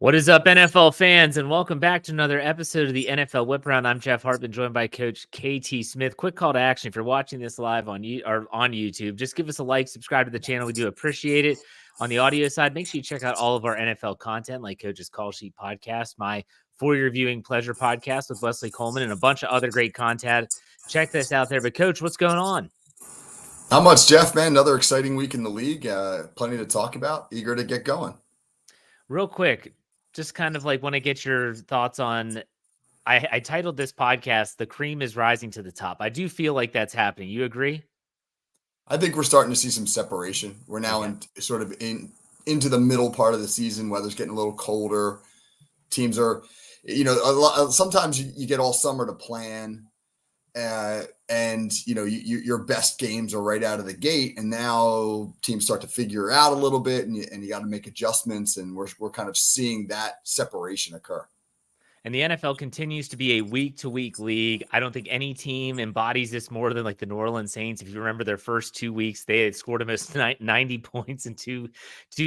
What is up, NFL fans, and welcome back to another episode of the NFL Whip Around. I'm Jeff Hartman, joined by Coach KT Smith. Quick call to action: if you're watching this live on YouTube, just give us a like, subscribe to the channel. We do appreciate it. On the audio side, make sure you check out all of our NFL content, like Coach's Call Sheet podcast, my For Your Viewing Pleasure podcast with Wesley Coleman, and a bunch of other great content. Check this out there. But Coach, what's going on? Not much, Jeff, man. Another exciting week in the league. Plenty to talk about. Eager to get going. Real quick, just kind of like want to get your thoughts on. I titled this podcast, "The Cream is Rising to the Top." I do feel like that's happening. You agree? I think we're starting to see some separation. We're now into the middle part of the season. Weather's getting a little colder. Teams are, sometimes you get all summer to plan, and your best games are right out of the gate, and now teams start to figure out a little bit, and you got to make adjustments, and we're kind of seeing that separation occur. And the NFL continues to be a week-to-week league. I don't think any team embodies this more than like the New Orleans Saints. If you remember their first 2 weeks, they had scored almost 90 points in two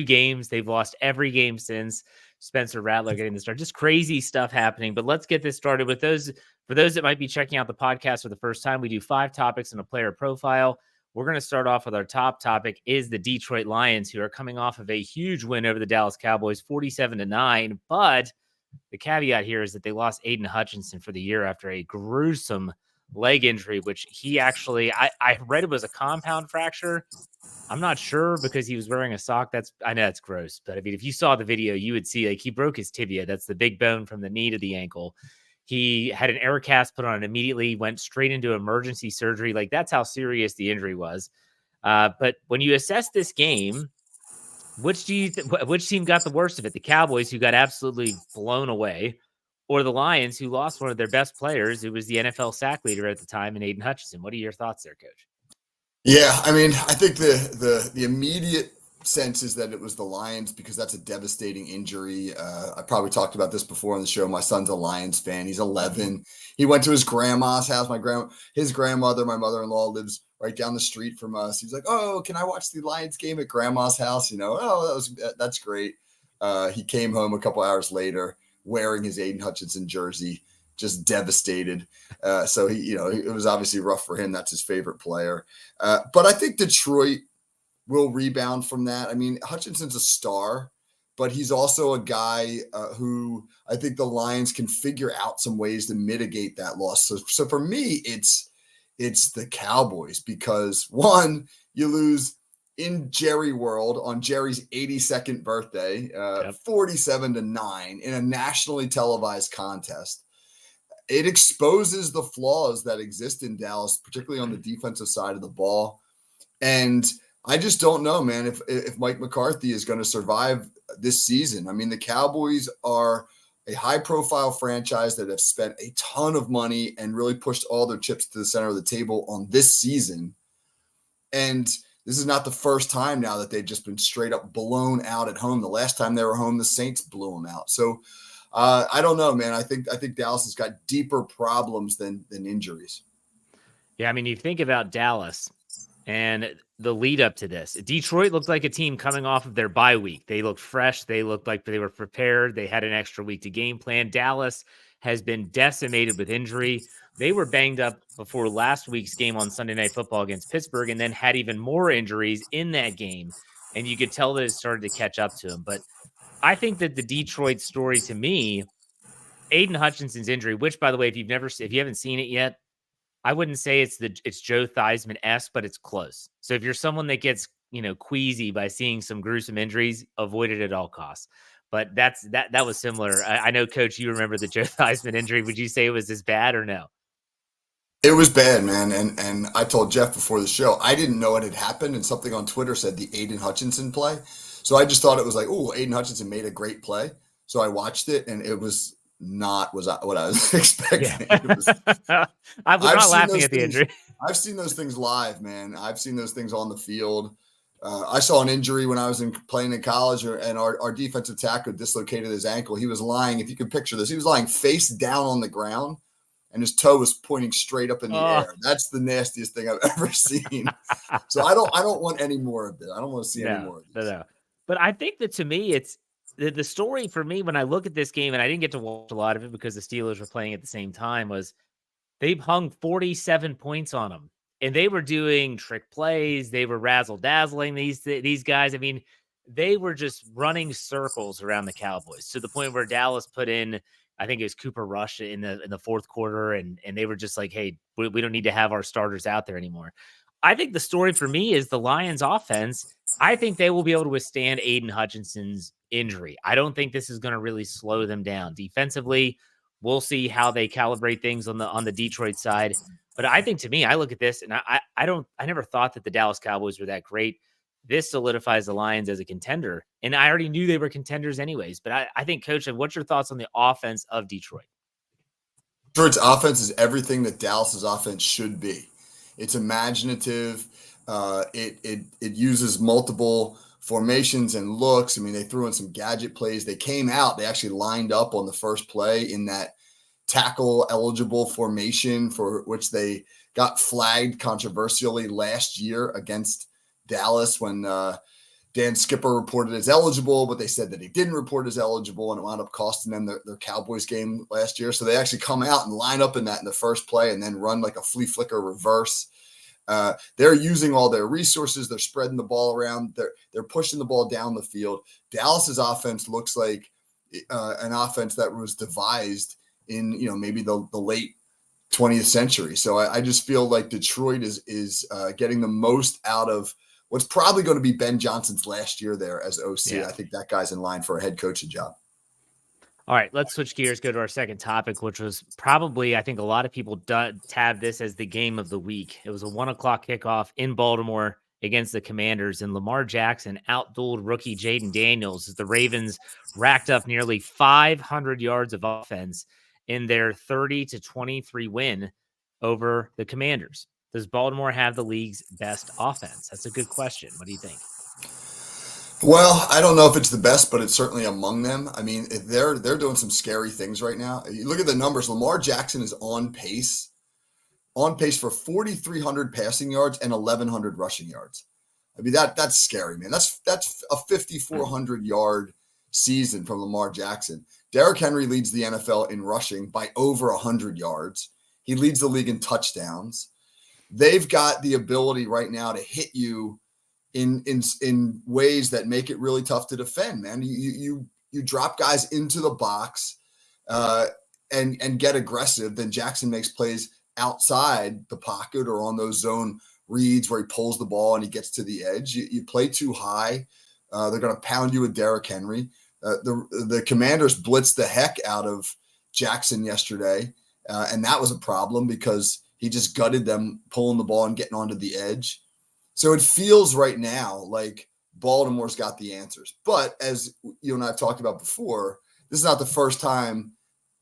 games. They've lost every game since. Spencer Rattler getting the start. Just crazy stuff happening. But let's get this started with those. For those that might be checking out the podcast for the first time, we do 5 topics and a player profile. We're going to start off with our top topic is the Detroit Lions, who are coming off of a huge win over the Dallas Cowboys, 47-9. But the caveat here is that they lost Aiden Hutchinson for the year after a gruesome leg injury, which he actually, I read it was a compound fracture. I'm not sure because he was wearing a sock. I know that's gross, but I mean, if you saw the video, you would see like he broke his tibia. That's the big bone from the knee to the ankle. He had an air cast put on and immediately went straight into emergency surgery. Like that's how serious the injury was. But when you assess this game, which team got the worst of it? The Cowboys, who got absolutely blown away, or the Lions, who lost one of their best players, who was the NFL sack leader at the time, in Aiden Hutchinson? What are your thoughts there, Coach? Yeah, I mean, I think the immediate sense is that it was the Lions because that's a devastating injury. I probably talked about this before on the show. My son's a Lions fan. He's 11. He went to his grandma's house. His grandmother, my mother-in-law, lives right down the street from us. He's like, "Oh, can I watch the Lions game at grandma's house?" That's great. He came home a couple hours later wearing his Aiden Hutchinson jersey, just devastated. So it was obviously rough for him. That's his favorite player. But I think Detroit will rebound from that. I mean, Hutchinson's a star, but he's also a guy who I think the Lions can figure out some ways to mitigate that loss. So for me, it's the Cowboys because one, you lose in Jerry World on Jerry's 82nd birthday, 47-9 in a nationally televised contest. It exposes the flaws that exist in Dallas, particularly on the defensive side of the ball. And I just don't know, man, if Mike McCarthy is going to survive this season. I mean, the Cowboys are a high-profile franchise that have spent a ton of money and really pushed all their chips to the center of the table on this season. And this is not the first time now that they've just been straight up blown out at home. The last time they were home, the Saints blew them out. So I don't know, man. I think Dallas has got deeper problems than injuries. Yeah, I mean, you think about Dallas and the lead up to this. Detroit looked like a team coming off of their bye week. They looked fresh. They looked like they were prepared. They had an extra week to game plan. Dallas has been decimated with injury. They were banged up before last week's game on Sunday Night Football against Pittsburgh and then had even more injuries in that game. And you could tell that it started to catch up to them. But I think that the Detroit story to me, Aiden Hutchinson's injury, which, by the way, if you haven't seen it yet, I wouldn't say it's Joe Theismann-esque, but it's close. So if you're someone that gets, queasy by seeing some gruesome injuries, avoid it at all costs. But that was similar. I know, Coach, you remember the Joe Theismann injury. Would you say it was as bad or no? It was bad, man. And I told Jeff before the show, I didn't know it had happened. And something on Twitter said the Aiden Hutchinson play. So I just thought it was like, oh, Aiden Hutchinson made a great play. So I watched it, and it was not what I was expecting. Yeah. I was not laughing at the injury. I've seen those things live, man. I've seen those things on the field. I saw an injury when I was playing in college, and our defensive tackle dislocated his ankle. He was lying, if you can picture this, he was lying face down on the ground, and his toe was pointing straight up in the air. That's the nastiest thing I've ever seen. So I don't want any more of this. I don't want to see any more of this. No. But I think that to me, the story for me when I look at this game, and I didn't get to watch a lot of it because the Steelers were playing at the same time, was they hung 47 points on them, and they were doing trick plays. They were razzle dazzling these guys. I mean, they were just running circles around the Cowboys to the point where Dallas put in, I think it was Cooper Rush in the fourth quarter, and they were just like, hey, we don't need to have our starters out there anymore. I think the story for me is the Lions offense. I think they will be able to withstand Aiden Hutchinson's injury. I don't think this is going to really slow them down defensively. We'll see how they calibrate things on the Detroit side. But I think, to me, I look at this and I never thought that the Dallas Cowboys were that great. This solidifies the Lions as a contender. And I already knew they were contenders anyways. But I think, Coach, what's your thoughts on the offense of Detroit? Detroit's offense is everything that Dallas's offense should be. It's imaginative. It uses multiple formations and looks. I mean, they threw in some gadget plays. They came out. They actually lined up on the first play in that tackle eligible formation for which they got flagged controversially last year against Dallas when Dan Skipper reported as eligible, but they said that he didn't report as eligible, and it wound up costing them their Cowboys game last year. So they actually come out and line up in that in the first play and then run like a flea flicker reverse. They're using all their resources. They're spreading the ball around. They're pushing the ball down the field. Dallas's offense looks like an offense that was devised in maybe the late 20th century. So I just feel like Detroit is getting the most out of what's probably going to be Ben Johnson's last year there as OC. Yeah. I think that guy's in line for a head coaching job. All right, let's switch gears, go to our second topic, which was probably, I think a lot of people tab this as the game of the week. It was a 1:00 kickoff in Baltimore against the Commanders, and Lamar Jackson outdueled rookie Jaden Daniels as the Ravens racked up nearly 500 yards of offense in their 30-23 win over the Commanders. Does Baltimore have the league's best offense? That's a good question. What do you think? Well, I don't know if it's the best, but it's certainly among them. I mean, they're doing some scary things right now. You look at the numbers. Lamar Jackson is on pace for 4,300 passing yards and 1,100 rushing yards. I mean, that's scary, man. That's a 5,400 yard season from Lamar Jackson. Derrick Henry leads the NFL in rushing by over 100 yards. He leads the league in touchdowns. They've got the ability right now to hit you in ways that make it really tough to defend, man. You drop guys into the box and get aggressive. Then Jackson makes plays outside the pocket or on those zone reads where he pulls the ball and he gets to the edge. You play too high, they're going to pound you with Derrick Henry. The Commanders blitzed the heck out of Jackson yesterday, and that was a problem because he just gutted them pulling the ball and getting onto the edge. So it feels right now like Baltimore's got the answers. But as you and I have talked about before, this is not the first time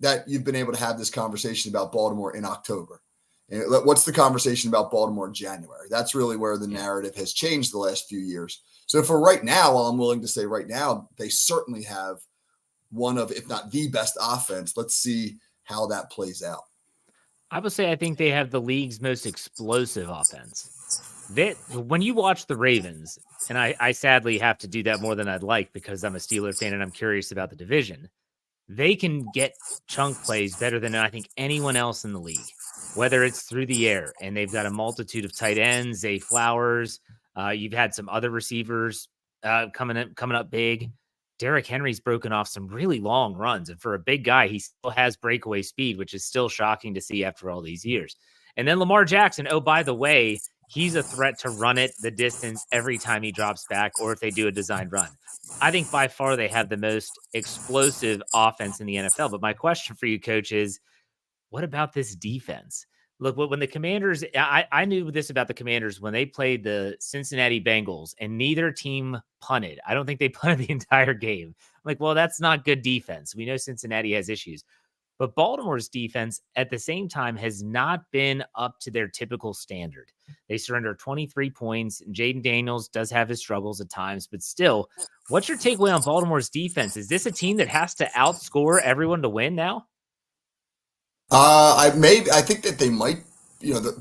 that you've been able to have this conversation about Baltimore in October. And what's the conversation about Baltimore in January? That's really where the narrative has changed the last few years. So for right now, I'm willing to say right now, they certainly have one of, if not the best offense. Let's see how that plays out. I would say I think they have the league's most explosive offense. When you watch the Ravens, and I sadly have to do that more than I'd like because I'm a Steeler fan and I'm curious about the division, they can get chunk plays better than I think anyone else in the league, whether it's through the air, and they've got a multitude of tight ends, Zay Flowers. You've had some other receivers coming up big. Derrick Henry's broken off some really long runs, and for a big guy, he still has breakaway speed, which is still shocking to see after all these years. And then Lamar Jackson, oh, by the way, he's a threat to run it the distance every time he drops back or if they do a designed run. I think by far they have the most explosive offense in the NFL. But my question for you, Coach, is what about this defense? Look, when the Commanders, I knew this about the Commanders when they played the Cincinnati Bengals and neither team punted. I don't think they punted the entire game. I'm like, well, that's not good defense. We know Cincinnati has issues. But Baltimore's defense at the same time has not been up to their typical standard. They surrender 23 points. And Jaden Daniels does have his struggles at times, but still, what's your takeaway on Baltimore's defense? Is this a team that has to outscore everyone to win now? I think that they might,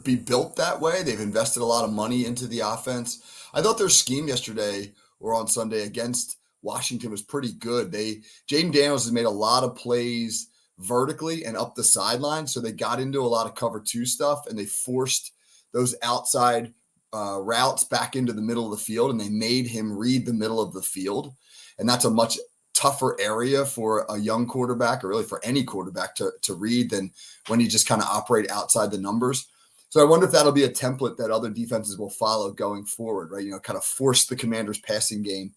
be built that way. They've invested a lot of money into the offense. I thought their scheme yesterday or on Sunday against Washington was pretty good. Jaden Daniels has made a lot of plays vertically and up the sideline, so they got into a lot of cover 2 stuff, and they forced those outside routes back into the middle of the field, and they made him read the middle of the field. And that's a much tougher area for a young quarterback, or really for any quarterback to read, than when you just kind of operate outside the numbers. So I wonder if that'll be a template that other defenses will follow going forward, right? Kind of force the Commanders' passing game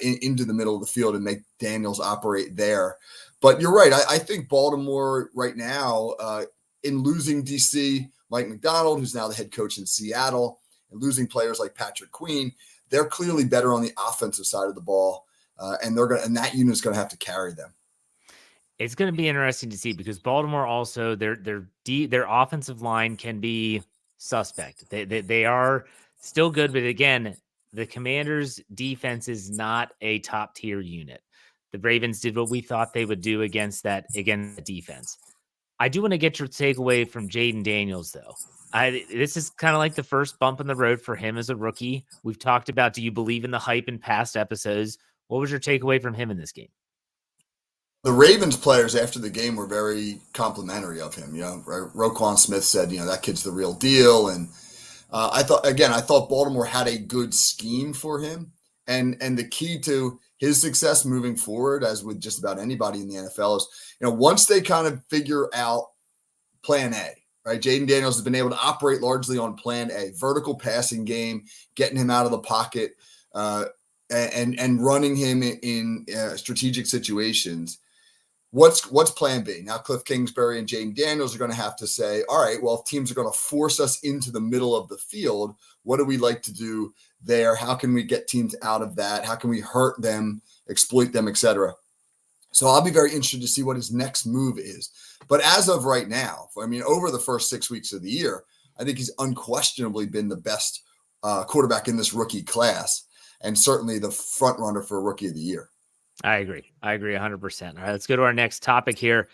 into the middle of the field and make Daniels operate there. But you're right. I think Baltimore right now, in losing DC, Mike McDonald, who's now the head coach in Seattle, and losing players like Patrick Queen, they're clearly better on the offensive side of the ball, and that unit is going to have to carry them. It's going to be interesting to see, because Baltimore also, their offensive line can be suspect. They are still good, but again, the Commanders' defense is not a top tier unit. The Ravens did what we thought they would do against that defense. I do want to get your takeaway from Jaden Daniels, though. This is kind of like the first bump in the road for him as a rookie. We've talked about, do you believe in the hype in past episodes? What was your takeaway from him in this game? The Ravens players after the game were very complimentary of him. Roquan Smith said, that kid's the real deal. And I thought Baltimore had a good scheme for him. And the key to his success moving forward, as with just about anybody in the NFL, is, once they kind of figure out plan A, right? Jaden Daniels has been able to operate largely on plan A, vertical passing game, getting him out of the pocket, and running him in strategic situations. What's plan B? Now, Cliff Kingsbury and Jaden Daniels are going to have to say, all right, well, if teams are going to force us into the middle of the field, what do we like to do there? How can we get teams out of that? How can we hurt them, exploit them, etc.? So I'll be very interested to see what his next move is. But as of right now, over the first 6 weeks of the year, I think he's unquestionably been the best quarterback in this rookie class, and certainly the front runner for Rookie of the Year. I agree 100%. All right, let's go to our next topic here.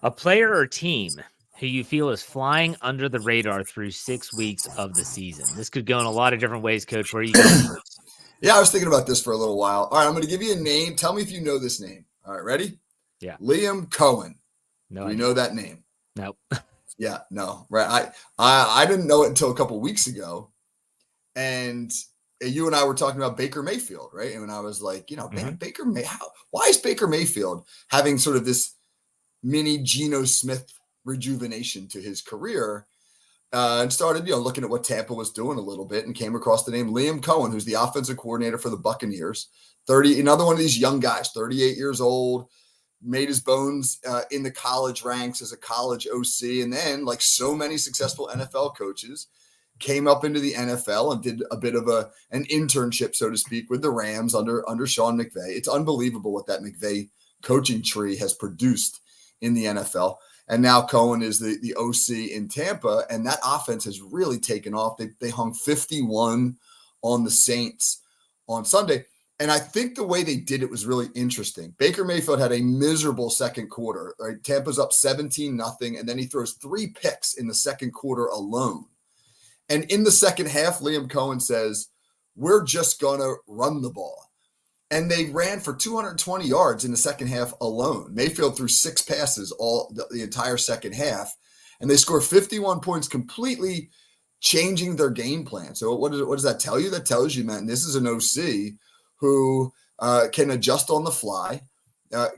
A player or team who you feel is flying under the radar through 6 weeks of the season. This could go in a lot of different ways, Coach. Where are you going first? Yeah, I was thinking about this for a little while. All right, I'm going to give you a name. Tell me if you know this name. All right, ready? Yeah. Liam Cohen. No, Do you know that name? Nope. Yeah, no. Right. I didn't know it until a couple weeks ago. And you and I were talking about Baker Mayfield, right? And when I was like, man, why is Baker Mayfield having sort of this mini Geno Smith rejuvenation to his career? And started, looking at what Tampa was doing a little bit, and came across the name Liam Cohen, who's the offensive coordinator for the Buccaneers. Another one of these young guys, 38 years old, made his bones in the college ranks as a college OC. And then, like so many successful NFL coaches, came up into the NFL and did a bit of an internship, so to speak, with the Rams under Sean McVay. It's unbelievable what that McVay coaching tree has produced in the NFL. And now Cohen is the OC in Tampa, and that offense has really taken off. They hung 51 on the Saints on Sunday. And I think the way they did it was really interesting. Baker Mayfield had a miserable second quarter. Right? Tampa's up 17-0, and then he throws 3 picks in the second quarter alone. And in the second half, Liam Cohen says, we're just going to run the ball. And they ran for 220 yards in the second half alone. Mayfield threw 6 passes the entire second half, and they scored 51 points, completely changing their game plan. So what does that tell you? That tells you, man, this is an OC who can adjust on the fly,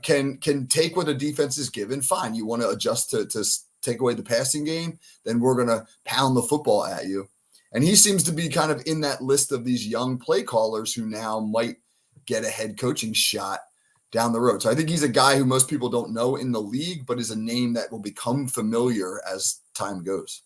can take what a defense is given. Fine, you want to adjust to take away the passing game, then we're going to pound the football at you. And he seems to be kind of in that list of these young play callers who now might get a head coaching shot down the road. So I think he's a guy who most people don't know in the league, but is a name that will become familiar as time goes.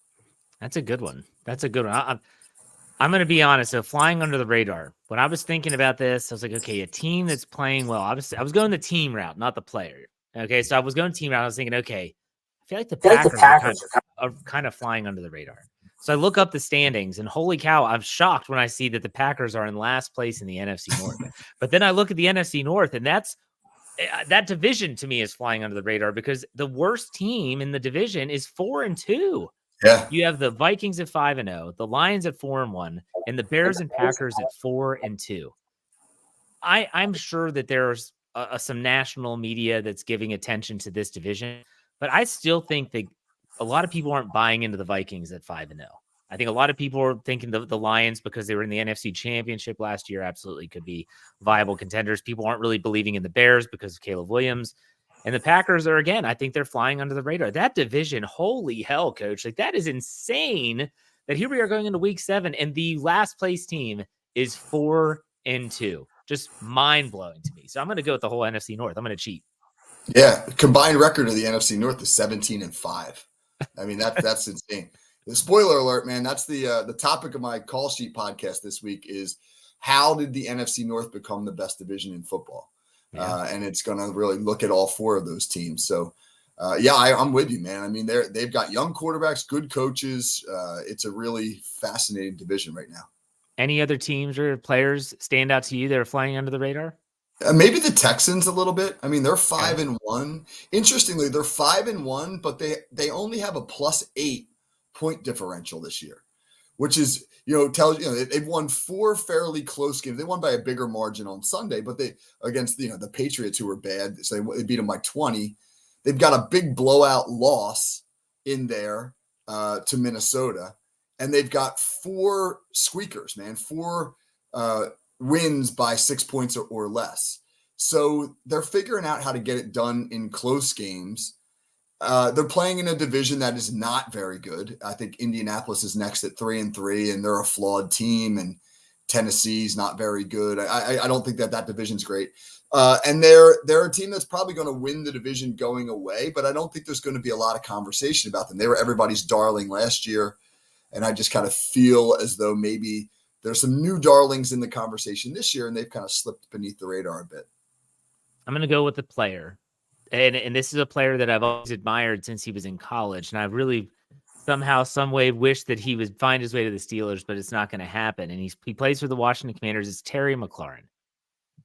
That's a good one. I'm going to be honest. So flying under the radar, when I was thinking about this, I was like, okay, a team that's playing well. I was going the team route, not the player. Okay. So I was going team route. I was thinking, okay, I feel like the Packers are kind of flying under the radar. So I look up the standings, and holy cow, I'm shocked when I see that the Packers are in last place in the NFC North. But then I look at the NFC North, and that division to me is flying under the radar, because the worst team in the division is 4-2. Yeah. You have the Vikings at 5-0, the Lions at 4-1, and the Bears and Packers at 4-2. I'm sure that there's some national media that's giving attention to this division, but I still think that a lot of people aren't buying into the Vikings at 5-0. I think a lot of people are thinking the Lions, because they were in the NFC Championship last year, absolutely could be viable contenders. People aren't really believing in the Bears because of Caleb Williams. And the Packers are, again, I think they're flying under the radar. That division, holy hell, coach. Like, that is insane that here we are going into week 7, and the last place team is 4-2. Just mind blowing to me. So I'm going to go with the whole NFC North. I'm going to cheat. Yeah, combined record of the NFC North is 17-5. I mean, that's insane. The spoiler alert, man. That's the topic of my call sheet podcast this week is how did the NFC North become the best division in football? Yeah. And it's going to really look at all 4 of those teams. So, yeah, I'm with you, man. I mean, they've got young quarterbacks, good coaches. It's a really fascinating division right now. Any other teams or players stand out to you that are flying under the radar? Maybe the Texans a little bit. I mean, they're Okay. 5-1. Interestingly, they're 5-1, but they only have a +8 point differential this year, which is tells they've won 4 fairly close games. They won by a bigger margin on Sunday, but they against the Patriots, who were bad, so they beat them by 20. They've got a big blowout loss in there to Minnesota, and they've got 4 squeakers, man, 4 wins by 6 points or less. So they're figuring out how to get it done in close games. They're playing in a division that is not very good. I think Indianapolis is next at 3-3, and they're a flawed team. And Tennessee's not very good. I don't think that division's great. And they're a team that's probably going to win the division going away, but I don't think there's going to be a lot of conversation about them. They were everybody's darling last year, and I just kind of feel as though maybe there's some new darlings in the conversation this year, and they've kind of slipped beneath the radar a bit. I'm going to go with the player. And this is a player that I've always admired since he was in college. And I really somehow, some way wish that he would find his way to the Steelers, but it's not going to happen. And he plays for the Washington Commanders. It's Terry McLaurin.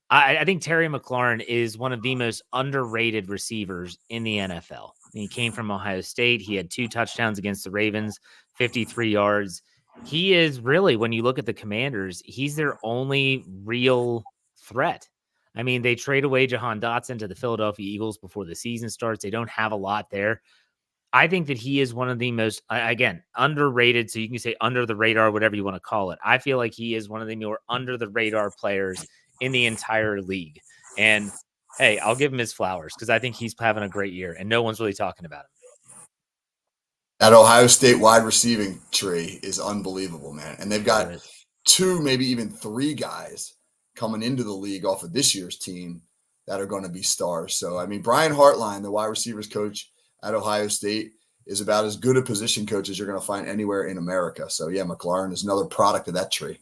I think Terry McLaurin is one of the most underrated receivers in the NFL. He came from Ohio State. He had 2 touchdowns against the Ravens, 53 yards. He is really, when you look at the Commanders, he's their only real threat. I mean, they trade away Jahan Dotson to the Philadelphia Eagles before the season starts. They don't have a lot there. I think that he is one of the most, again, underrated. So you can say under the radar, whatever you want to call it. I feel like he is one of the more under the radar players in the entire league. And hey, I'll give him his flowers because I think he's having a great year and no one's really talking about him. That Ohio State wide receiving tree is unbelievable, man. And they've got 2, maybe even 3 guys coming into the league off of this year's team that are going to be stars. So, I mean, Brian Hartline, the wide receivers coach at Ohio State, is about as good a position coach as you're going to find anywhere in America. So, yeah, McLaurin is another product of that tree.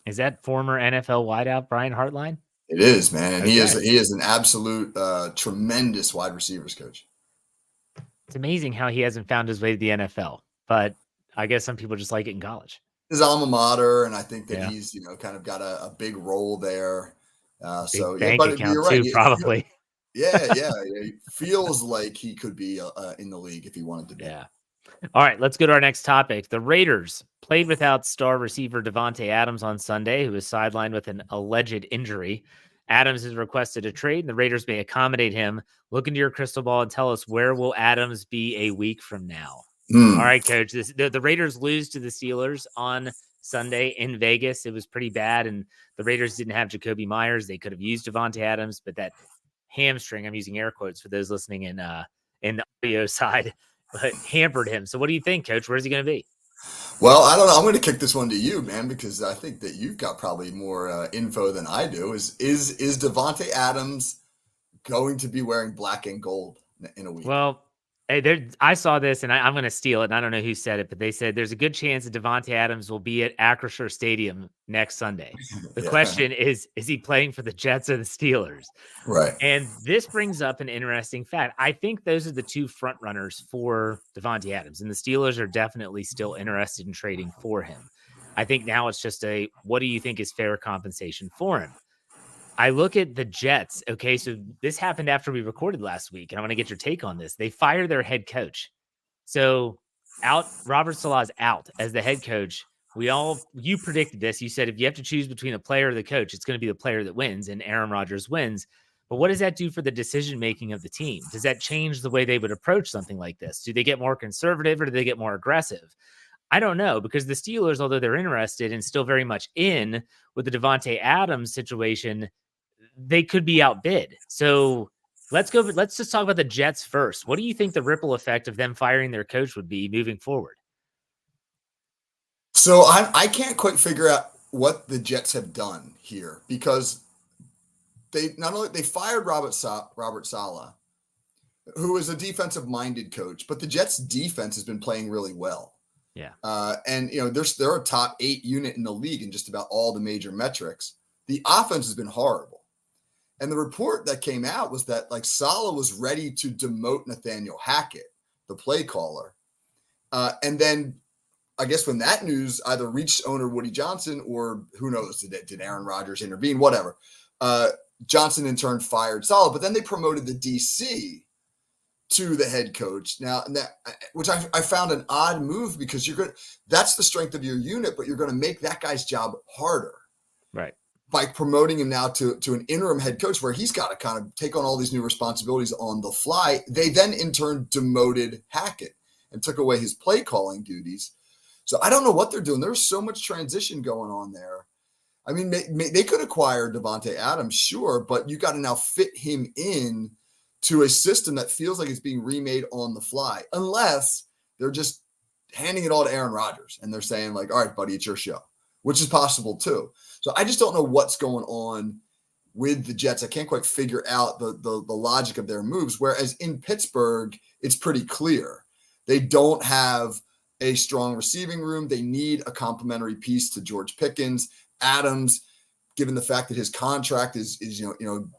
Is that former NFL wideout Brian Hartline? It is, man. And Okay. he is an absolute tremendous wide receivers coach. It's amazing how he hasn't found his way to the NFL, but I guess some people just like it in college. His alma mater, and I think that he's kind of got a big role there. So yeah, but you're right. Too, probably. Yeah. It feels like he could be in the league if he wanted to be. Yeah. All right, let's go to our next topic. The Raiders played without star receiver Davante Adams on Sunday, who was sidelined with an alleged injury. Adams has requested a trade, and the Raiders may accommodate him. Look into your crystal ball and tell us, where will Adams be a week from now? All right, Coach. The Raiders lose to the Steelers on Sunday in Vegas. It was pretty bad, and the Raiders didn't have Jacoby Myers. They could have used Davante Adams, but that hamstring, I'm using air quotes for those listening in the audio side, but hampered him. So what do you think, Coach? Where's he going to be? Well, I don't know. I'm going to kick this one to you, man, because I think that you've got probably more info than I do. Is Davante Adams going to be wearing black and gold in a week? Well, I saw this, and I'm going to steal it, and I don't know who said it, but they said there's a good chance that Davante Adams will be at Acrisure Stadium next Sunday. The question is he playing for the Jets or the Steelers? Right. And this brings up an interesting fact. I think those are the 2 front runners for Davante Adams, and the Steelers are definitely still interested in trading for him. I think now it's just what do you think is fair compensation for him? I look at the Jets. Okay, so this happened after we recorded last week, and I want to get your take on this. They fired their head coach. So Robert Saleh's out as the head coach. You predicted this. You said if you have to choose between a player or the coach, it's going to be the player that wins, and Aaron Rodgers wins. But what does that do for the decision making of the team? Does that change the way they would approach something like this? Do they get more conservative or do they get more aggressive? I don't know, because the Steelers, although they're interested and still very much in with the Devontae Adams situation, they could be outbid. So let's just talk about the Jets first. What do you think the ripple effect of them firing their coach would be moving forward? So I can't quite figure out what the Jets have done here, because they not only they fired Robert Sala, who is a defensive minded coach, but the Jets defense has been playing really well. Yeah. And they're a top 8 unit in the league in just about all the major metrics. The offense has been horrible. And the report that came out was that like Saleh was ready to demote Nathaniel Hackett, the play caller. And then I guess when that news either reached owner Woody Johnson, or who knows, did Aaron Rodgers intervene, whatever. Johnson in turn fired Saleh, but then they promoted the DC to the head coach now, which I found an odd move, because that's the strength of your unit, but you're going to make that guy's job harder. Right. By promoting him now to an interim head coach, where he's got to kind of take on all these new responsibilities on the fly. They then in turn demoted Hackett and took away his play calling duties. So I don't know what they're doing. There's so much transition going on there. I mean, they could acquire Devontae Adams, sure, but you got to now fit him in to a system that feels like it's being remade on the fly, unless they're just handing it all to Aaron Rodgers and they're saying like, all right, buddy, it's your show, which is possible too. So I just don't know what's going on with the Jets. I can't quite figure out the logic of their moves. Whereas in Pittsburgh, it's pretty clear. They don't have a strong receiving room. They need a complementary piece to George Pickens. Adams, given the fact that his contract is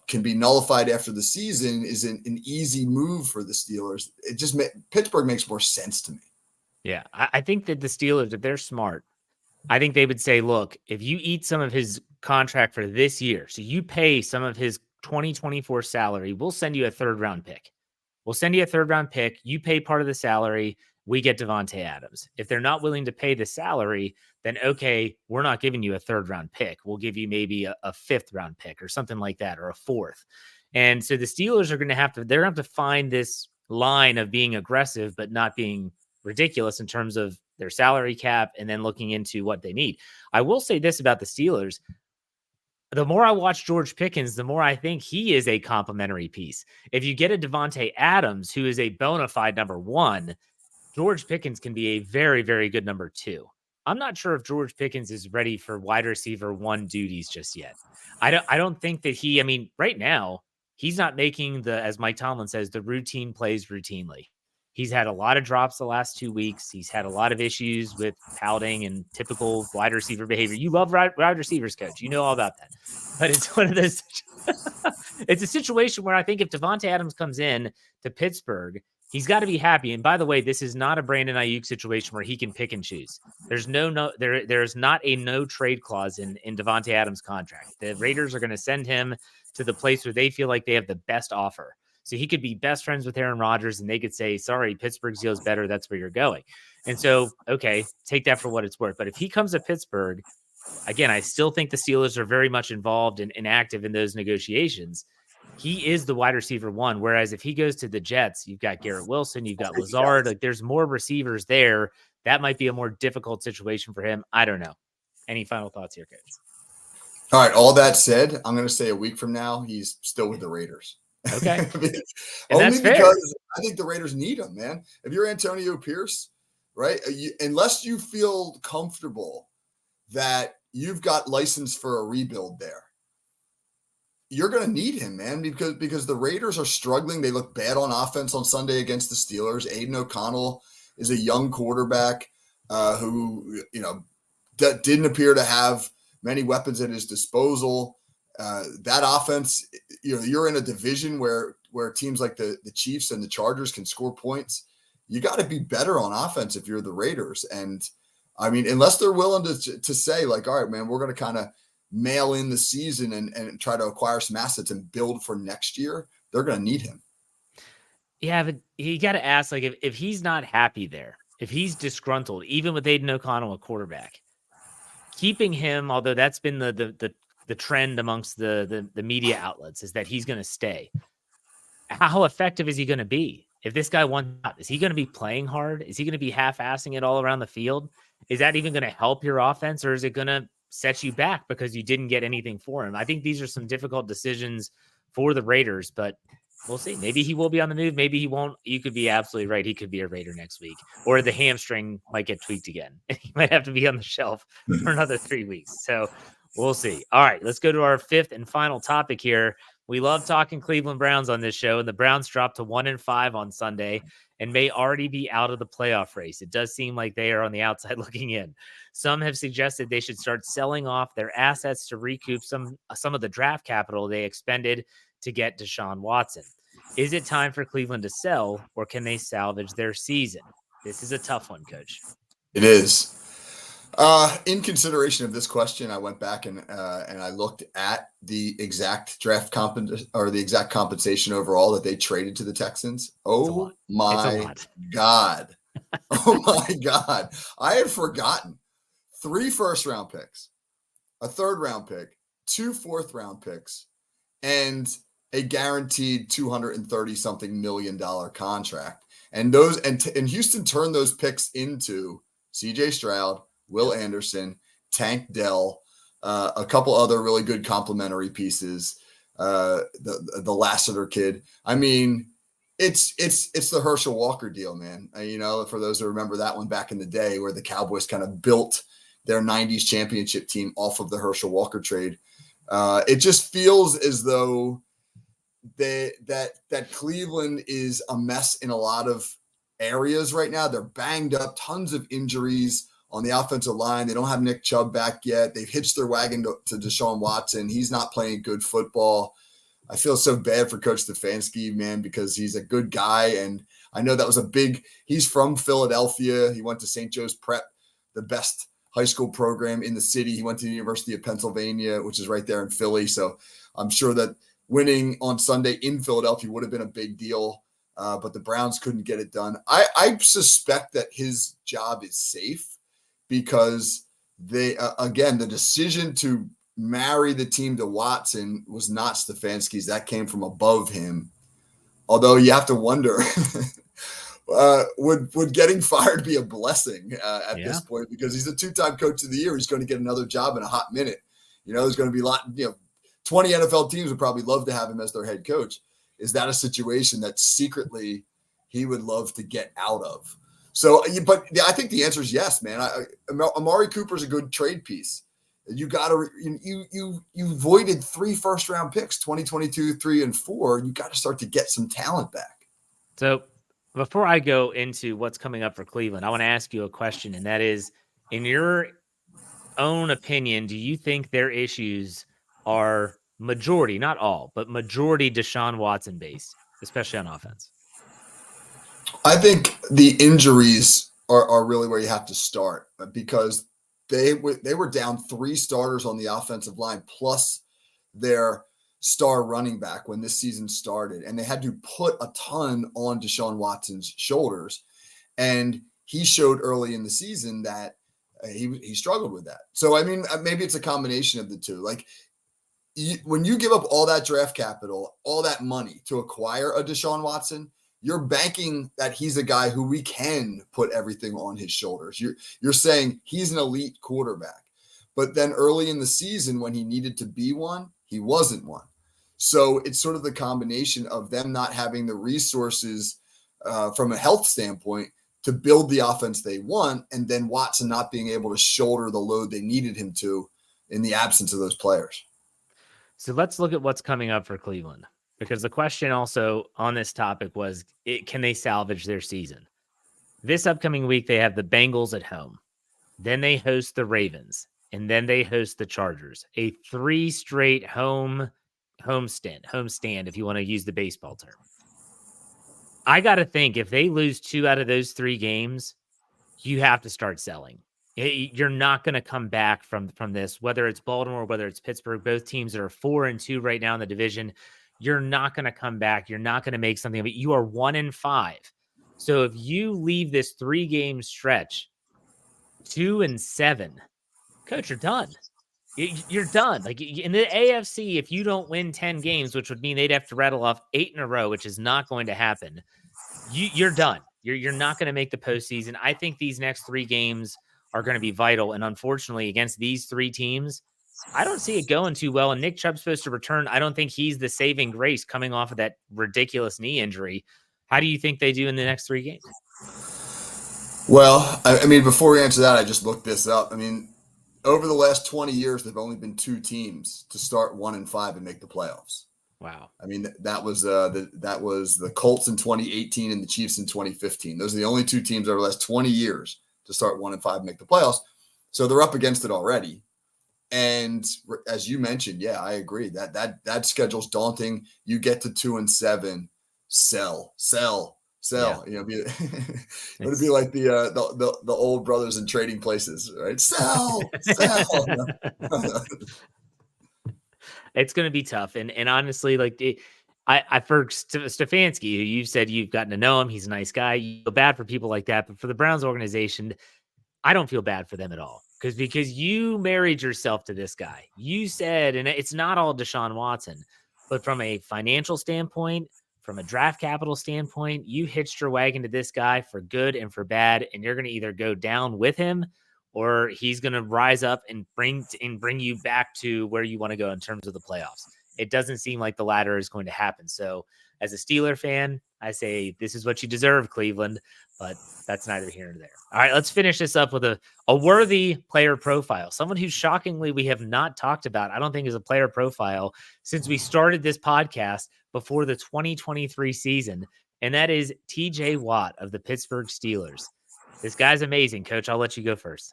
can be nullified after the season, is an easy move for the Steelers. It just Pittsburgh makes more sense to me. Yeah, I think that the Steelers, if they're smart, I think they would say, look, if you eat some of his contract for this year, so you pay some of his 2024 salary, we'll send you a third round pick. We'll send you a third round pick. You pay part of the salary. We get Devontae Adams. If they're not willing to pay the salary, then okay, we're not giving you a third round pick. We'll give you maybe a fifth round pick or something like that, or a fourth. And so the Steelers are going to have to find this line of being aggressive, but not being ridiculous in terms of their salary cap, and then looking into what they need. I will say this about the Steelers. The more I watch George Pickens, the more I think he is a complimentary piece. If you get a Devontae Adams, who is a bona fide number one, George Pickens can be a very, very good number two. I'm not sure if George Pickens is ready for wide receiver one duties just yet. I don't think that right now, he's not making as Mike Tomlin says, the routine plays routinely. He's had a lot of drops the last 2 weeks. He's had a lot of issues with pouting and typical wide receiver behavior. You love wide receivers, coach. You know all about that. But it's one of those. It's a situation where I think if Devontae Adams comes in to Pittsburgh, he's got to be happy. And by the way, this is not a Brandon Ayuk situation where he can pick and choose. There's there's not a no trade clause in Devontae Adams' contract. The Raiders are going to send him to the place where they feel like they have the best offer. So he could be best friends with Aaron Rodgers, and they could say, sorry, Pittsburgh's deal is better. That's where you're going. And so, okay, take that for what it's worth. But if he comes to Pittsburgh, again, I still think the Steelers are very much involved and active in those negotiations. He is the wide receiver one. Whereas if he goes to the Jets, you've got Garrett Wilson, you've got Lazard. Like, there's more receivers there. That might be a more difficult situation for him. I don't know. Any final thoughts here, coach? All right. All that said, I'm going to say a week from now, he's still with the Raiders. Okay. Only because I think the Raiders need him, man. If you're Antonio Pierce, right, unless you feel comfortable that you've got license for a rebuild there, you're going to need him, man, because the Raiders are struggling. They look bad on offense on Sunday against the Steelers. Aiden O'Connell is a young quarterback who, didn't appear to have many weapons at his disposal. That offense, you're in a division where teams like the Chiefs and the Chargers can score points. You got to be better on offense if you're the Raiders. And I mean, unless they're willing to say like, all right, man, we're going to kind of mail in the season and try to acquire some assets and build for next year, they're going to need him. Yeah, but you got to ask, like, if he's not happy there, if he's disgruntled, even with Aiden O'Connell, a quarterback, keeping him, although that's been the trend amongst the media outlets, is that he's going to stay. How effective is he going to be? If this guy wants out, is he going to be playing hard? Is he going to be half-assing it all around the field? Is that even going to help your offense, or is it going to set you back because you didn't get anything for him? I think these are some difficult decisions for the Raiders, but we'll see. Maybe he will be on the move. Maybe he won't. You could be absolutely right. He could be a Raider next week, or the hamstring might get tweaked again. He might have to be on the shelf for another 3 weeks. So we'll see. All right, let's go to our fifth and final topic here. We love talking Cleveland Browns on this show, and the Browns dropped to 1-5 on Sunday and may already be out of the playoff race. It does seem like they are on the outside looking in. Some have suggested they should start selling off their assets to recoup some of the draft capital they expended to get Deshaun Watson. Is it time for Cleveland to sell, or can they salvage their season? This is a tough one, Coach. It is. In consideration of this question, I went back and I looked at the exact the exact compensation overall that they traded to the Texans. Oh my God. Oh my God. I had forgotten 3 first-round picks, a third-round pick, 2 fourth-round picks, and a guaranteed $230-something million contract. And Houston turned those picks into CJ Stroud, Will Anderson, Tank Dell, a couple other really good complimentary pieces. The Lassiter kid. I mean, it's the Herschel Walker deal, man. For those who remember that one back in the day, where the Cowboys kind of built their '90s championship team off of the Herschel Walker trade. It just feels as though that Cleveland is a mess in a lot of areas right now. They're banged up, tons of injuries on the offensive line. They don't have Nick Chubb back yet. They've hitched their wagon to Deshaun Watson. He's not playing good football. I feel so bad for Coach Stefanski, man, because he's a good guy. And I know that was he's from Philadelphia. He went to St. Joe's Prep, the best high school program in the city. He went to the University of Pennsylvania, which is right there in Philly. So I'm sure that winning on Sunday in Philadelphia would have been a big deal. But the Browns couldn't get it done. I suspect that his job is safe, because they, again, the decision to marry the team to Watson was not Stefanski's. That came from above him. Although you have to wonder, would getting fired be a blessing at this point? Because he's a 2-time coach of the year. He's going to get another job in a hot minute. There's going to be a lot, 20 NFL teams would probably love to have him as their head coach. Is that a situation that secretly he would love to get out of? So, but I think the answer is yes, man. Amari Cooper's a good trade piece. You got to you voided 3 first-round picks, 2022, 3, and 4. You got to start to get some talent back. So, before I go into what's coming up for Cleveland, I want to ask you a question, and that is, in your own opinion, do you think their issues are majority, not all, but majority Deshaun Watson based, especially on offense? I think the injuries are really where you have to start, because they were down 3 starters on the offensive line plus their star running back when this season started, and they had to put a ton on Deshaun Watson's shoulders, and he showed early in the season that he struggled with that. So I mean, maybe it's a combination of the two. Like, when you give up all that draft capital, all that money to acquire a Deshaun Watson, you're banking that he's a guy who we can put everything on his shoulders. You're saying he's an elite quarterback. But then early in the season, when he needed to be one, he wasn't one. So it's sort of the combination of them not having the resources from a health standpoint to build the offense they want, and then Watson not being able to shoulder the load they needed him to in the absence of those players. So let's look at what's coming up for Cleveland, because the question also on this topic was, can they salvage their season? This upcoming week, they have the Bengals at home. Then they host the Ravens, and then they host the Chargers. A 3 straight homestand, if you want to use the baseball term. I got to think, if they lose 2 out of those 3 games, you have to start selling. You're not going to come back from this, whether it's Baltimore, whether it's Pittsburgh, both teams that are 4-2 right now in the division. You're not going to come back. You're not going to make something of it. You are 1-5. So if you leave this 3-game stretch 2-7, Coach, you're done. You're done. Like in the AFC, if you don't win 10 games, which would mean they'd have to rattle off 8 in a row, which is not going to happen. You're done. You're not going to make the postseason. I think these next 3 games are going to be vital. And unfortunately, against these 3 teams, I don't see it going too well. And Nick Chubb's supposed to return. I don't think he's the saving grace coming off of that ridiculous knee injury. How do you think they do in the next 3 games? Well, I mean, before we answer that, I just looked this up. I mean, over the last 20 years, there've only been 2 teams to start 1-5 and make the playoffs. Wow. I mean, that was the Colts in 2018 and the Chiefs in 2015. Those are the only 2 teams over the last 20 years to start 1-5 and make the playoffs. So they're up against it already. And as you mentioned, yeah, I agree that schedule's daunting. You get to 2-7, sell. Yeah. You know, it'd be like the old brothers in trading places, right? Sell. It's going to be tough. And honestly, like I for Stefanski, who you said you've gotten to know him, he's a nice guy. You feel bad for people like that, but for the Browns organization, I don't feel bad for them at all because you married yourself to this guy. You said, and it's not all Deshaun Watson, but from a financial standpoint, from a draft capital standpoint, you hitched your wagon to this guy for good and for bad, and you're going to either go down with him or he's going to rise up and bring you back to where you want to go in terms of the playoffs. It doesn't seem like the latter is going to happen. So as a Steeler fan, I say this is what you deserve, Cleveland, but that's neither here nor there. All right, let's finish this up with a worthy player profile. Someone who shockingly we have not talked about, I don't think is a player profile since we started this podcast before the 2023 season, and that is TJ Watt of the Pittsburgh Steelers. This guy's amazing, Coach. I'll let you go first.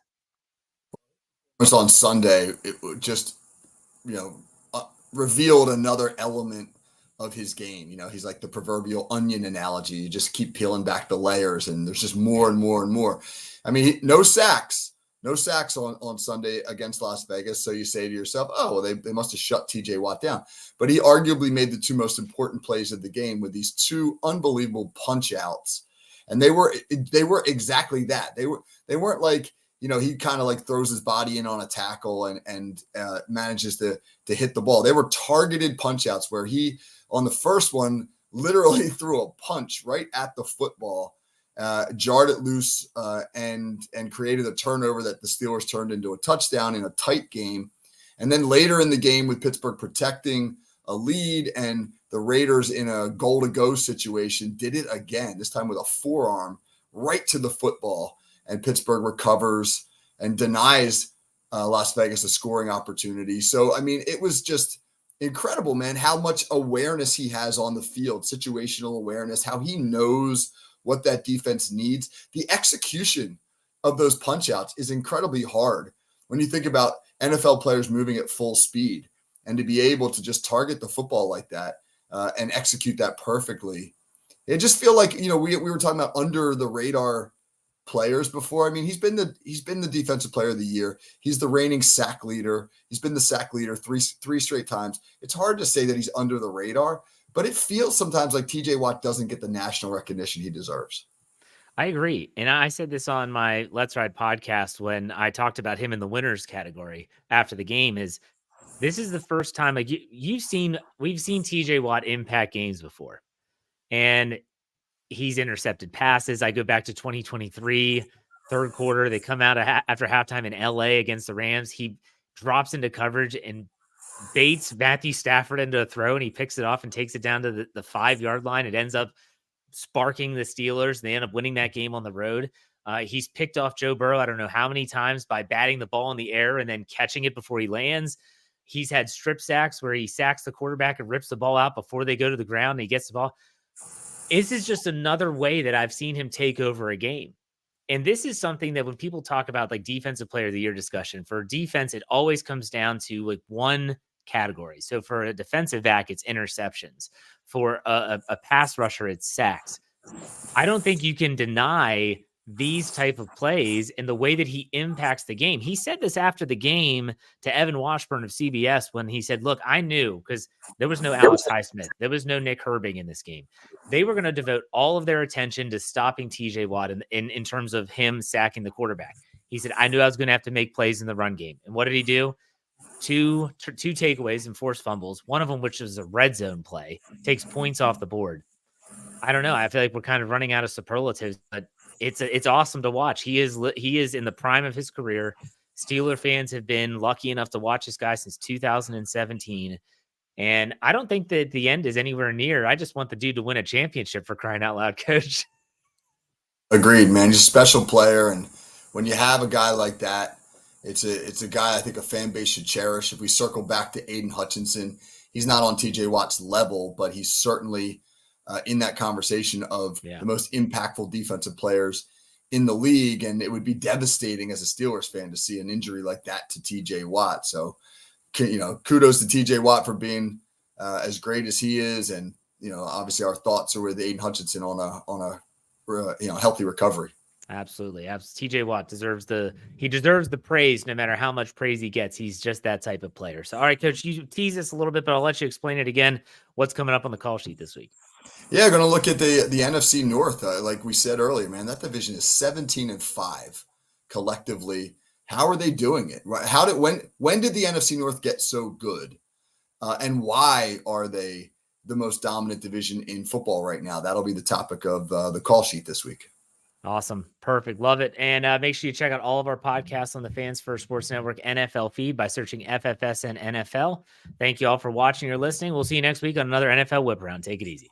It's on Sunday. It just, revealed another element of his game. You know, he's like the proverbial onion analogy. You just keep peeling back the layers and there's just more and more and more. I mean, no sacks on Sunday against Las Vegas. So you say to yourself, oh, well, they must have shut TJ Watt down. But he arguably made the 2 most important plays of the game with these 2 unbelievable punch outs. And they were exactly that. They weren't like, he kind of like throws his body in on a tackle and manages to hit the ball. They were targeted punch outs where he, on the first one, literally threw a punch right at the football, jarred it loose, and created a turnover that the Steelers turned into a touchdown in a tight game. And then later in the game, with Pittsburgh protecting a lead and the Raiders in a goal-to-go situation, did it again, this time with a forearm right to the football. And Pittsburgh recovers and denies Las Vegas a scoring opportunity. So, I mean, it was just incredible, man, how much awareness he has on the field, situational awareness, how he knows what that defense needs. The execution of those punch outs is incredibly hard when you think about NFL players moving at full speed, and to be able to just target the football like that and execute that perfectly. It just feel like, we were talking about under the radar players before. I mean, he's been the defensive player of the year. He's the reigning sack leader. He's been the sack leader three straight times. It's hard to say that he's under the radar, but it feels sometimes like TJ Watt doesn't get the national recognition he deserves. I agree. And I said this on my Let's Ride podcast when I talked about him in the winners category after the game. Is this is the first time, like we've seen TJ Watt impact games before, and he's intercepted passes. I go back to 2023, third quarter. They come out after halftime in LA against the Rams. He drops into coverage and baits Matthew Stafford into a throw, and he picks it off and takes it down to the 5-yard line. It ends up sparking the Steelers. They end up winning that game on the road. He's picked off Joe Burrow, I don't know how many times, by batting the ball in the air and then catching it before he lands. He's had strip sacks where he sacks the quarterback and rips the ball out before they go to the ground and he gets the ball. This is just another way that I've seen him take over a game. And this is something that when people talk about like defensive player of the year discussion, for defense, it always comes down to like one category. So for a defensive back, it's interceptions. For a pass rusher, it's sacks. I don't think you can deny these type of plays and the way that he impacts the game. He said this after the game to Evan Washburn of CBS when he said, look, I knew, because there was no Alex Highsmith. There was no Nick Herbig in this game. They were going to devote all of their attention to stopping TJ Watt in terms of him sacking the quarterback. He said, I knew I was going to have to make plays in the run game. And what did he do? Two takeaways and forced fumbles. One of them, which was a red zone play, takes points off the board. I don't know. I feel like we're kind of running out of superlatives, but it's awesome to watch. He is in the prime of his career. Steeler fans have been lucky enough to watch this guy since 2017. And I don't think that the end is anywhere near. I just want the dude to win a championship, for crying out loud, coach. Agreed, man. He's a special player, and when you have a guy like that, it's a guy I think a fan base should cherish. If we circle back to Aiden Hutchinson, he's not on T.J. Watt's level, but he's certainly in that conversation of Yeah. the most impactful defensive players in the league. And it would be devastating as a Steelers fan to see an injury like that to T.J. Watt. So, kudos to T.J. Watt for being as great as he is, and obviously our thoughts are with Aiden Hutchinson on a healthy recovery. Absolutely. TJ Watt deserves the praise no matter how much praise he gets. He's just that type of player. So, all right, coach, you tease us a little bit, but I'll let you explain it again. What's coming up on the call sheet this week? Yeah, going to look at the NFC North. Like we said earlier, man, that division is 17-5 collectively. How are they doing it? When did the NFC North get so good? And why are they the most dominant division in football right now? That'll be the topic of the call sheet this week. Awesome. Perfect. Love it. And make sure you check out all of our podcasts on the Fans First Sports Network NFL feed by searching FFSN NFL. Thank you all for watching or listening. We'll see you next week on another NFL Whip Around. Take it easy.